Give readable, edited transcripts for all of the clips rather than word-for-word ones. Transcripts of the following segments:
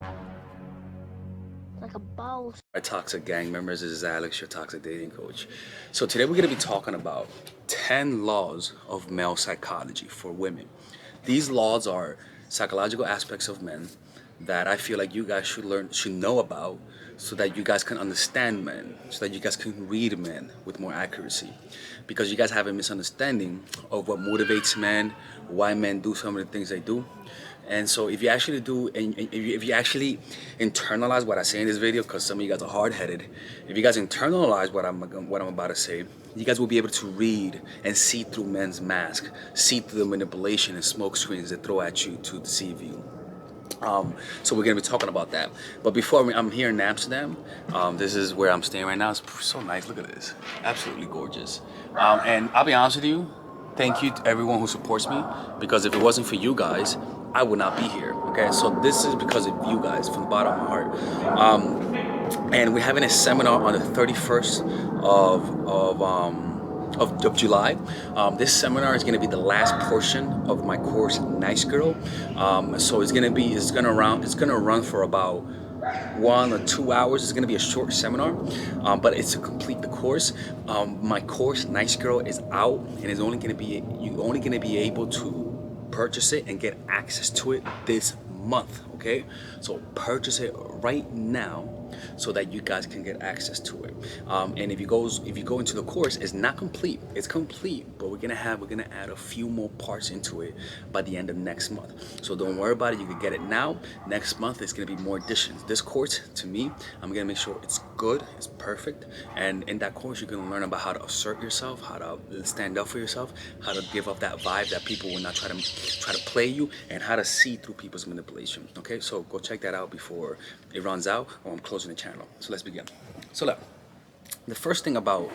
Like a boss. Our toxic gang members, this is Alex, your toxic dating coach. So today we're going to be talking about 10 laws of male psychology for women. These laws are psychological aspects of men that I feel like you guys should know about, so that you guys can understand men, so that you guys can read men with more accuracy. Because you guys have a misunderstanding of what motivates men, why men do some of the things they do. And so if you actually do, and if you actually internalize what I say in this video, because some of you guys are hard-headed, if you guys internalize what I'm about to say, you guys will be able to read and see through men's mask, see through the manipulation and smoke screens they throw at you to deceive you. So we're gonna be talking about that. But I'm here in Amsterdam. This is where I'm staying right now. It's so nice. Look at this, absolutely gorgeous. And I'll be honest with you, thank you to everyone who supports me, because if it wasn't for you guys, I would not be here. Okay, so this is because of you guys from the bottom of my heart. And we're having a seminar on the 31st of July. This seminar is going to be the last portion of my course, Nice Girl. So it's going to run for about 1 or 2 hours. It's going to be a short seminar, but it's to complete the course. My course, Nice Girl, is out, and you're only going to be able to purchase it and get access to it this month. Okay, so purchase it right now so that you guys can get access to it. And if you go into the course, it's not complete. It's complete, but we're gonna add a few more parts into it by the end of next month. So don't worry about it. You can get it now. Next month it's gonna be more additions. This course, to me, I'm gonna make sure it's good, it's perfect. And in that course, you're gonna learn about how to assert yourself, how to stand up for yourself, how to give up that vibe that people will not try to play you, and how to see through people's manipulation. Okay, so go check that out before it runs out, or I'm closing the channel. So let's begin. So look, the first thing about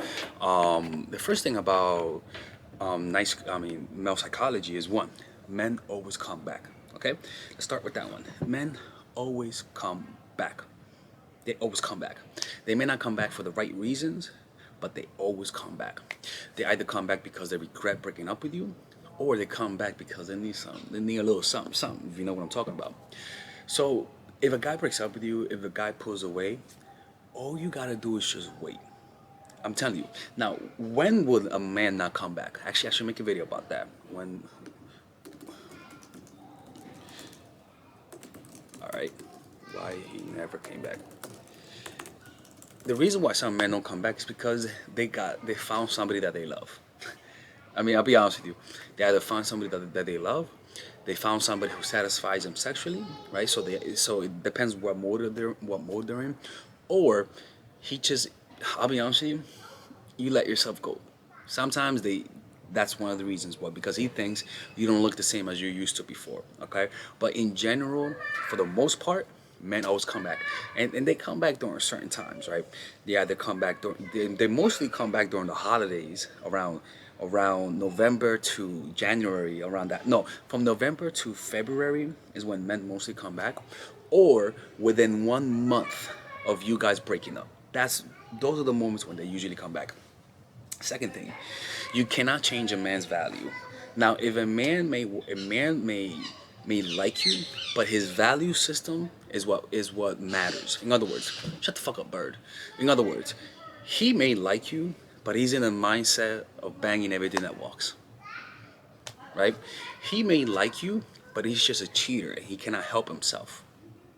male psychology is, one, men always come back. Okay, let's start with that one. Men always come back. They always come back. They may not come back for the right reasons, but they always come back. They either come back because they regret breaking up with you, or they come back because they need something. They need a little something, if you know what I'm talking about. So if a guy breaks up with you, if a guy pulls away, all you gotta do is just wait. I'm telling you. Now, when would a man not come back? Actually, I should make a video about that. All right, why he never came back. The reason why some men don't come back is because they found somebody that they love. I mean, I'll be honest with you. They either found somebody that they love, they found somebody who satisfies them sexually, right? So it depends what mode they're in, or he just. I'll be honest with you. You let yourself go. Sometimes that's one of the reasons why, because he thinks you don't look the same as you used to before. Okay, but in general, for the most part, men always come back, and they come back during certain times, right? They either come back they mostly come back during the holidays, around November to January, around that. No, from November to February is when men mostly come back, or within 1 month of you guys breaking up. Those are the moments when they usually come back. Second thing, you cannot change a man's value. Now, if a man may like you, but his value system is what matters. In other words, shut the fuck up, bird. In other words, he may like you, but he's in a mindset of banging everything that walks. Right? He may like you, but he's just a cheater and he cannot help himself.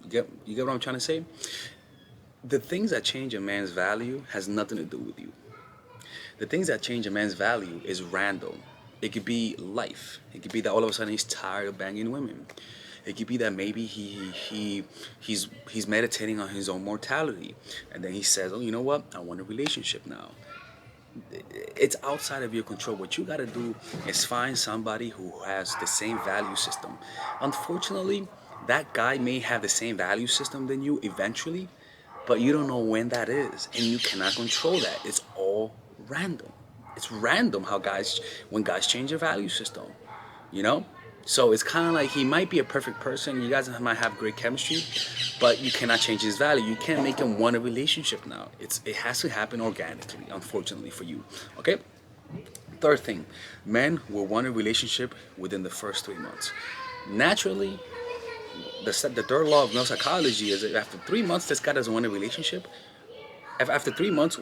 You get what I'm trying to say? The things that change a man's value has nothing to do with you. The things that change a man's value is random. It could be life. It could be that all of a sudden he's tired of banging women. It could be that maybe he's meditating on his own mortality, and then he says, "Oh, you know what? I want a relationship now." It's outside of your control. What you got to do is find somebody who has the same value system. Unfortunately, that guy may have the same value system than you eventually, but you don't know when that is, and you cannot control that. It's all random. It's random when guys change their value system, you know. So it's kind of like he might be a perfect person. You guys might have great chemistry, but you cannot change his value. You can't make him want a relationship now. It has to happen organically, unfortunately for you. Okay. Third thing, men will want a relationship within the first 3 months. Naturally, the third law of male psychology is that after 3 months, this guy doesn't want a relationship. After 3 months,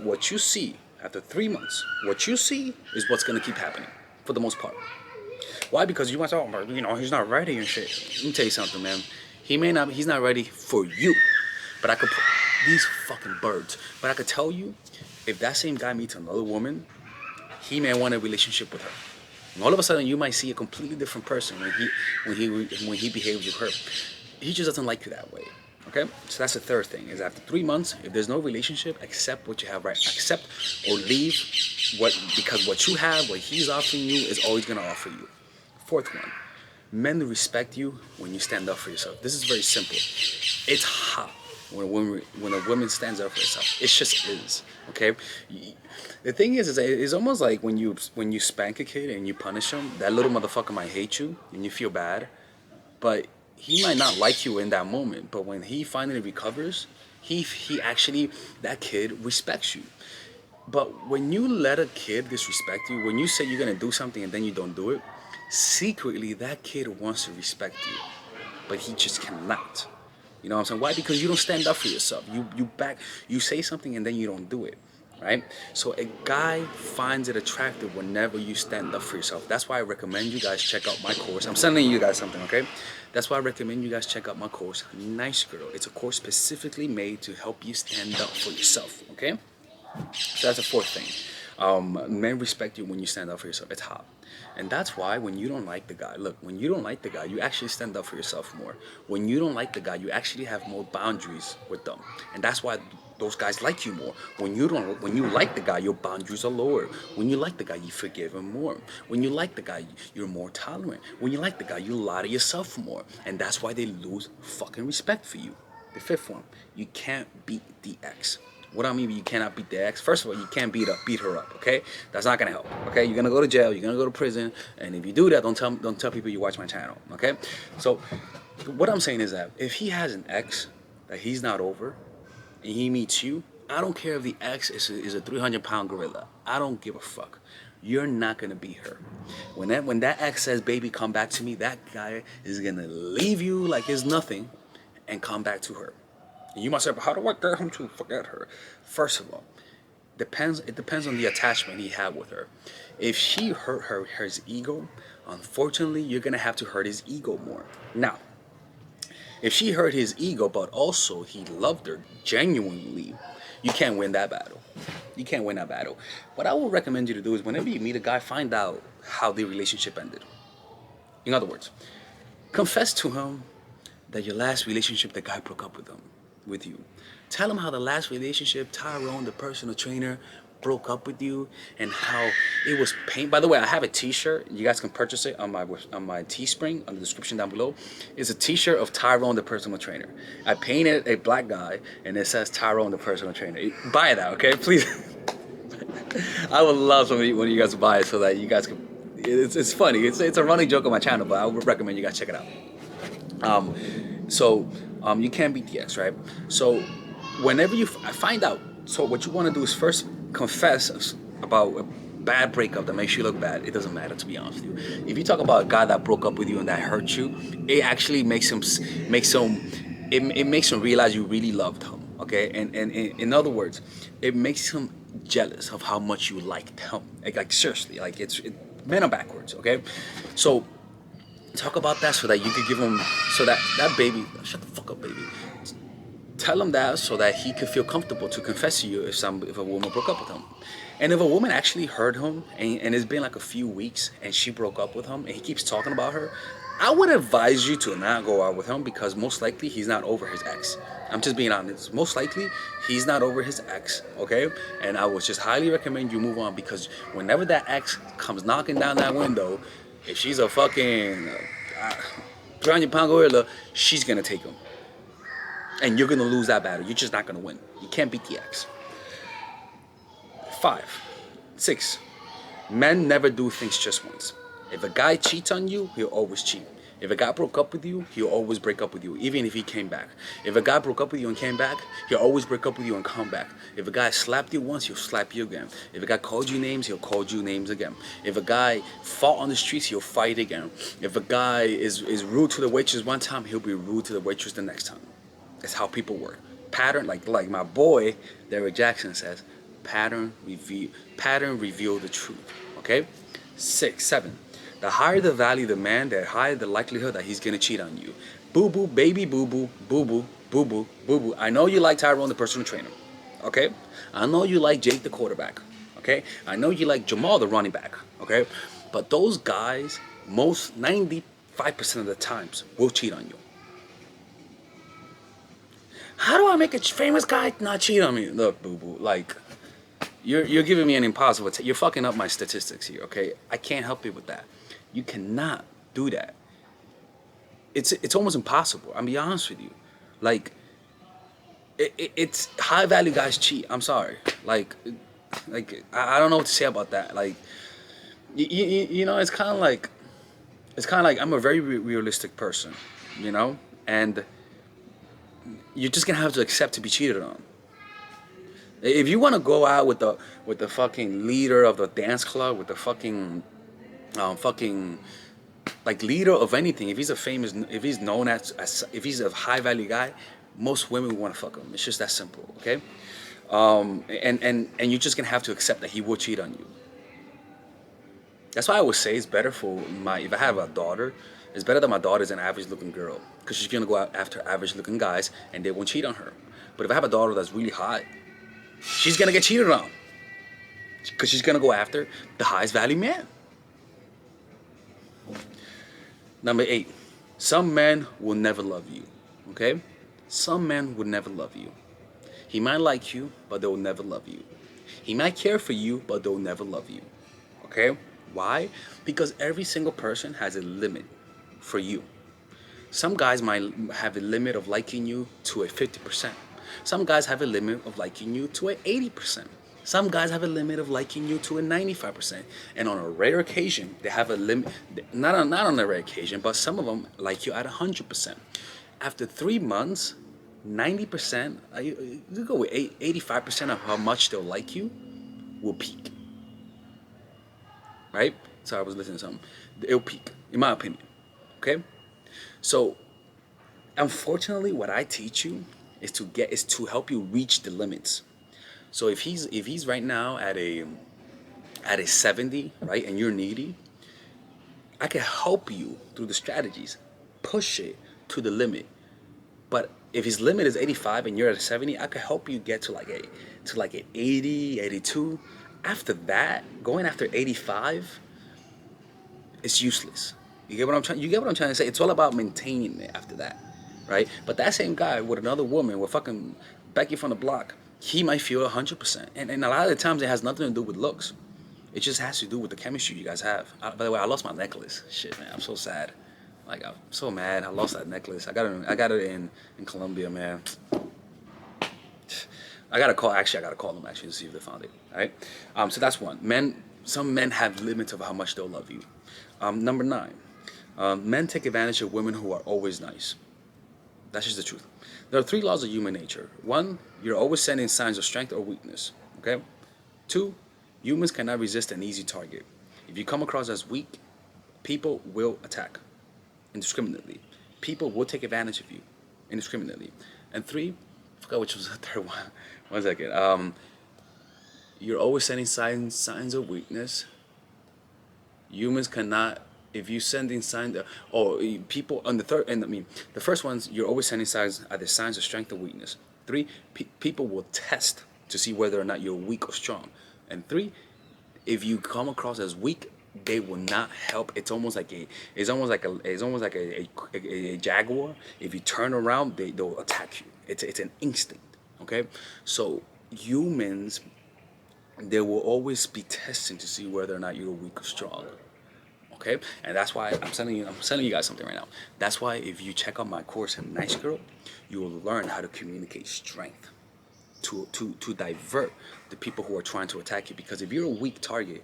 after 3 months, what you see is what's gonna keep happening for the most part. Why? Because you might say, oh, but he's not ready and shit. Let me tell you something, man. He's not ready for you. But I could, these fucking birds. But I could tell you, if that same guy meets another woman, he may want a relationship with her. And all of a sudden, you might see a completely different person when he behaves with her. He just doesn't like you that way. Okay, so that's the third thing. Is after 3 months, if there's no relationship, accept what you have. Right, accept or leave because what you have, what he's offering you, is always gonna offer you. Fourth one, men respect you when you stand up for yourself. This is very simple. It's hot when a woman stands up for herself. It just is. Okay. The thing is it's almost like when you spank a kid and you punish him, that little motherfucker might hate you and you feel bad, but he might not like you in that moment. But when he finally recovers, he actually, that kid respects you. But when you let a kid disrespect you, when you say you're gonna do something and then you don't do it, secretly that kid wants to respect you, but he just cannot. You know what I'm saying? Why? Because you don't stand up for yourself. You say something and then you don't do it, right? So a guy finds it attractive whenever you stand up for yourself. That's why I recommend you guys check out my course. I'm sending you guys something, okay? That's why I recommend you guys check out my course, Nice Girl. It's a course specifically made to help you stand up for yourself, okay? So that's the fourth thing. Men respect you when you stand up for yourself. It's hot. And that's why when you don't like the guy, look, when you don't like the guy, you actually stand up for yourself more. When you don't like the guy, you actually have more boundaries with them. And that's why those guys like you more. When you like the guy, your boundaries are lower. When you like the guy, you forgive him more. When you like the guy, you're more tolerant. When you like the guy, you lie to yourself more. And that's why they lose fucking respect for you. The fifth one, you can't beat the ex. What I mean, you cannot beat the ex. First of all, you can't beat her up. Okay, that's not gonna help. Okay, you're gonna go to jail. You're gonna go to prison. And if you do that, don't tell people you watch my channel. Okay, so what I'm saying is that if he has an ex that he's not over, and he meets you, I don't care if the ex is a 300-pound gorilla. I don't give a fuck. You're not gonna beat her. When that ex says, "Baby, come back to me," that guy is gonna leave you like it's nothing, and come back to her. You might say, but how do I get him to forget her? First of all, it depends on the attachment he had with her. If she hurt his ego, unfortunately, you're gonna have to hurt his ego more. Now, if she hurt his ego, but also he loved her genuinely, you can't win that battle. You can't win that battle. What I would recommend you to do is whenever you meet a guy, find out how the relationship ended. In other words, confess to him that your last relationship, the guy broke up with you. Tell him how the last relationship, Tyrone, the personal trainer, broke up with you, and how it was pain. By the way, I have a T-shirt. You guys can purchase it on my Teespring, on the description down below. It's a T-shirt of Tyrone, the personal trainer. I painted a black guy, and it says Tyrone, the personal trainer. Buy that, okay? Please. I would love when you guys buy it so that you guys can. It's funny. It's a running joke on my channel, but I would recommend you guys check it out. You can't beat the ex, right? So whenever you find out, so what you want to do is first confess about a bad breakup that makes you look bad. It doesn't matter, to be honest with you. If you talk about a guy that broke up with you and that hurt you, it actually makes him realize you really loved him. Okay, and in other words, it makes him jealous of how much you liked him. Like seriously, like men are backwards. Okay, so talk about that so that you could give him, so that baby, shut the fuck up, baby. Tell him that so that he could feel comfortable to confess to you if a woman broke up with him. And if a woman actually hurt him and it's been like a few weeks and she broke up with him and he keeps talking about her, I would advise you to not go out with him, because most likely he's not over his ex. I'm just being honest. Most likely he's not over his ex, okay? And I would just highly recommend you move on, because whenever that ex comes knocking down that window, if she's a fucking 300-pound gorilla, she's gonna take him. And you're gonna lose that battle. You're just not gonna win. You can't beat the ex. 6, men never do things just once. If a guy cheats on you, he'll always cheat. If a guy broke up with you, he'll always break up with you, even if he came back. If a guy broke up with you and came back, he'll always break up with you and come back. If a guy slapped you once, he'll slap you again. If a guy called you names, he'll call you names again. If a guy fought on the streets, he'll fight again. If a guy is rude to the waitress one time, he'll be rude to the waitress the next time. That's how people work. Pattern, like my boy Derek Jackson says, pattern reveal the truth. Okay? 6, 7. The higher the value the man, the higher the likelihood that he's gonna cheat on you. Boo boo, baby boo boo, boo boo, boo boo, boo boo. I know you like Tyrone, the personal trainer. Okay? I know you like Jake, the quarterback. Okay? I know you like Jamal, the running back. Okay? But those guys, most 95% of the times, will cheat on you. How do I make a famous guy not cheat on me? Look, boo boo, like, you're giving me an impossible. You're fucking up my statistics here, okay? I can't help you with that. You cannot do that. It's almost impossible. I'm be honest with you. Like, it's high value guys cheat. I'm sorry. Like I don't know what to say about that. Like, you know, it's kind of like I'm a very realistic person, you know, and you're just gonna have to accept to be cheated on. If you want to go out with the fucking leader of the dance club, with the fucking like leader of anything, if he's known as if he's a high value guy, most women will want to fuck him. It's just that simple, okay? And you're just gonna have to accept that he will cheat on you. That's why I would say it's better for if I have a daughter, it's better that my daughter's an average looking girl, because she's gonna go out after average looking guys and they won't cheat on her. But if I have a daughter that's really hot, she's gonna get cheated on, because she's gonna go after the highest value man. Number 8, some men will never love you. Okay? Some men will never love you. He might like you, but they will never love you. He might care for you, but they'll never love you. Okay? Why? Because every single person has a limit for you. Some guys might have a limit of liking you to a 50%. Some guys have a limit of liking you to a 80%. Some guys have a limit of liking you to a 95%. And on a rare occasion, they have a limit, not on a rare occasion, but some of them like you at 100%. After 3 months, 90%, you go with 85% of how much they'll like you will peak. Right? So I was listening to something. It'll peak, in my opinion. Okay? So, unfortunately, what I teach you is to help you reach the limits. So if he's right now at a 70, right, and you're needy, I can help you through the strategies, push it to the limit. But if his limit is 85 and you're at a 70, I can help you get to like an 80, 82. After that, going after 85, it's useless. You get what I'm trying to say? It's all about maintaining it after that, right? But that same guy with another woman, with fucking Becky from the block, he might feel 100%. And a lot of the times it has nothing to do with looks. It just has to do with the chemistry you guys have. By the way, I lost my necklace. Shit, man, I'm so sad. Like, I'm so mad. I lost that necklace. I got it in Colombia, man. I gotta call them actually to see if they found it. All right. So that's one. Some men have limits of how much they'll love you. Number 9. Men take advantage of women who are always nice. That's just the truth. There are 3 laws of human nature. 1, you're always sending signs of strength or weakness. Okay? 2, humans cannot resist an easy target. If you come across as weak, people will attack indiscriminately. People will take advantage of you indiscriminately. And 3, I forgot which was the third one. 1 second. You're always sending signs of weakness. Humans cannot. If you sending signs, people on the third, and the first ones, you're always sending signs, either signs of strength or weakness. 3, people will test to see whether or not you're weak or strong. And 3, if you come across as weak, they will not help. It's almost like a jaguar. If you turn around, they'll attack you. It's an instinct. Okay, so humans, they will always be testing to see whether or not you're weak or strong. Okay, and that's why I'm telling you guys something right now. That's why if you check out my course in Nice Girl, you will learn how to communicate strength to divert the people who are trying to attack you. Because if you're a weak target,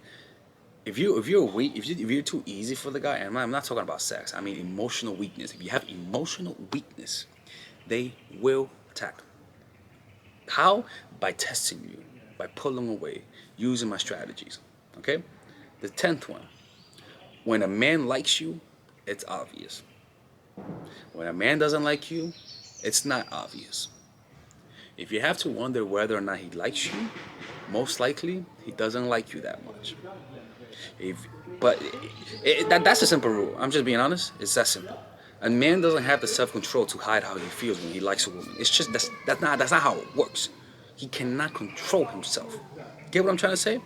If you're weak, if you're too easy for the guy, and I'm not talking about sex, I mean emotional weakness. If you have emotional weakness, they will attack. How? By testing you, by pulling away, using my strategies. Okay? The 10th one. When a man likes you, it's obvious. When a man doesn't like you, it's not obvious. If you have to wonder whether or not he likes you, most likely he doesn't like you that much. If, but that's a simple rule. I'm just being honest. It's that simple. A man doesn't have the self-control to hide how he feels when he likes a woman. It's just that's not how it works. He cannot control himself. Get what I'm trying to say?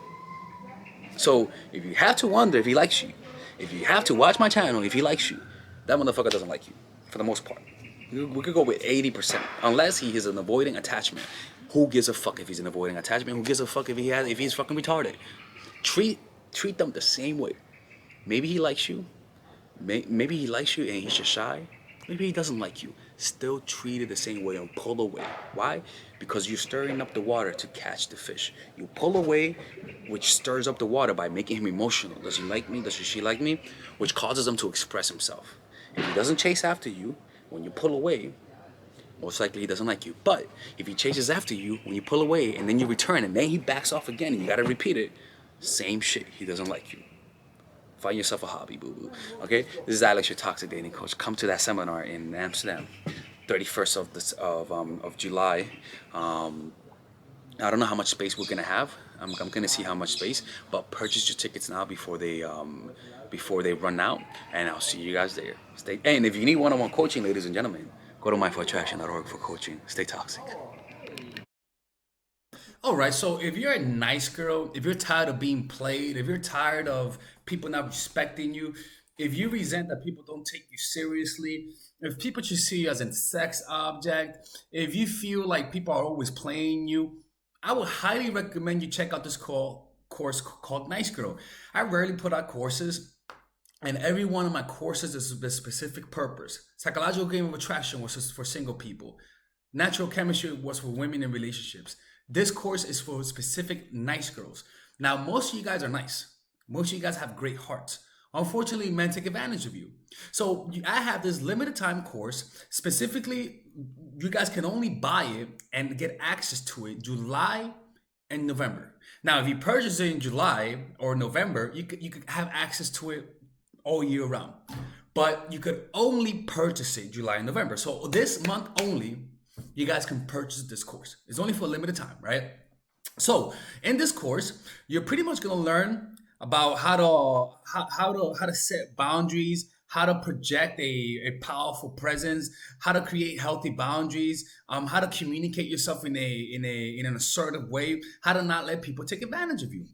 So if you have to wonder if he likes you, if you have to watch my channel if he likes you, that motherfucker doesn't like you for the most part. We could go with 80%, unless he is an avoiding attachment. Who gives a fuck if he's an avoiding attachment? Who gives a fuck if he's fucking retarded? Treat treat them the same way. Maybe he likes you. Maybe he likes you and he's just shy. Maybe he doesn't like you. Still treat it the same way and pull away. Why? Because you're stirring up the water to catch the fish. You pull away, which stirs up the water by making him emotional. Does he like me? Does she like me? Which causes him to express himself. If he doesn't chase after you, when you pull away, most likely he doesn't like you. But if he chases after you, when you pull away and then you return and then he backs off again and you gotta repeat it, same shit. He doesn't like you. Find yourself a hobby, boo boo. Okay? This is Alex, your toxic dating coach. Come to that seminar in Amsterdam, 31st of July. I don't know how much space we're gonna have. I'm gonna see how much space, but purchase your tickets now before they run out, and I'll see you guys there. Stay. And if you need one-on-one coaching, ladies and gentlemen, go to mindfulattraction.org for coaching. Stay toxic. All right, so if you're a nice girl, if you're tired of being played, if you're tired of people not respecting you, if you resent that people don't take you seriously, if people just see you as a sex object, if you feel like people are always playing you, I would highly recommend you check out this course called Nice Girl. I rarely put out courses, and every one of my courses is a specific purpose. Psychological game of attraction was for single people. Natural chemistry was for women in relationships. This course is for specific nice girls. Now, most of you guys are nice. Most of you guys have great hearts. Unfortunately, men take advantage of you. So I have this limited time course. Specifically, you guys can only buy it and get access to it July and November. Now, if you purchase it in July or November, you could have access to it all year round. But you could only purchase it July and November. So this month only, you guys can purchase this course. It's only for a limited time, right? So in this course, you're pretty much gonna learn about how to set boundaries, how to project a powerful presence, how to create healthy boundaries, how to communicate yourself in an assertive way, how to not let people take advantage of you.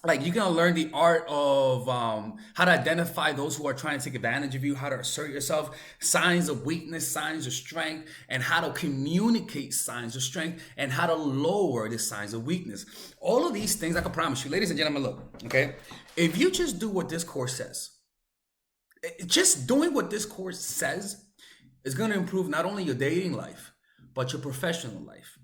Like you're gonna learn the art of how to identify those who are trying to take advantage of you, how to assert yourself, signs of weakness, signs of strength, and how to communicate signs of strength, and how to lower the signs of weakness. All of these things, I can promise you, ladies and gentlemen, look, okay, if you just do what this course says, just doing what this course says is going to improve not only your dating life, but your professional life,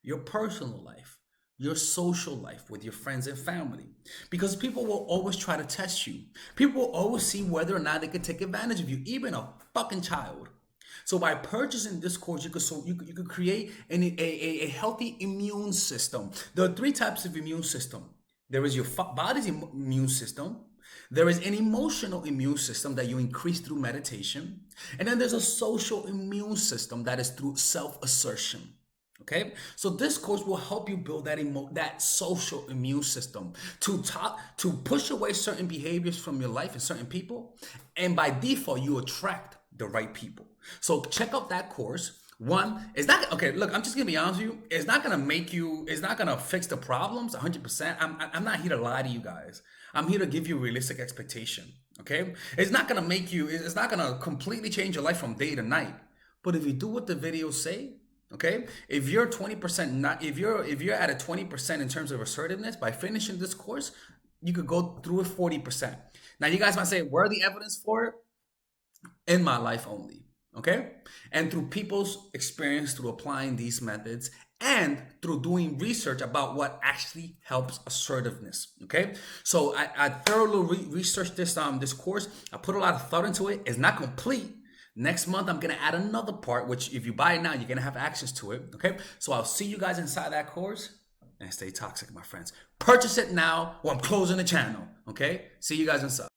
your personal life, your social life with your friends and family. Because people will always try to test you. People will always see whether or not they can take advantage of you, even a fucking child. So by purchasing this course, you could create a healthy immune system. There are three types of immune system. There is your body's immune system. There is an emotional immune system that you increase through meditation. And then there's a social immune system that is through self-assertion. Okay, so this course will help you build that social immune system to push away certain behaviors from your life and certain people, and by default you attract the right people. So check out that course. One, it's not okay. Look, I'm just gonna be honest with you. It's not gonna make you. It's not gonna fix the problems 100%. I'm not here to lie to you guys. I'm here to give you a realistic expectation. Okay, it's not gonna make you. It's not gonna completely change your life from day to night. But if you do what the videos say, okay, if you're 20% not, if you're at a 20% in terms of assertiveness by finishing this course, you could go through it 40%. Now you guys might say, where are the evidence for it? In my life only. Okay, and through people's experience through applying these methods and through doing research about what actually helps assertiveness. Okay, so I thoroughly researched this course. I put a lot of thought into it. It's not complete. Next month I'm gonna add another part, which if you buy it now, you're gonna have access to it. Okay, so I'll see you guys inside that course, and stay toxic, my friends. Purchase it now, or I'm closing the channel. Okay, see you guys inside.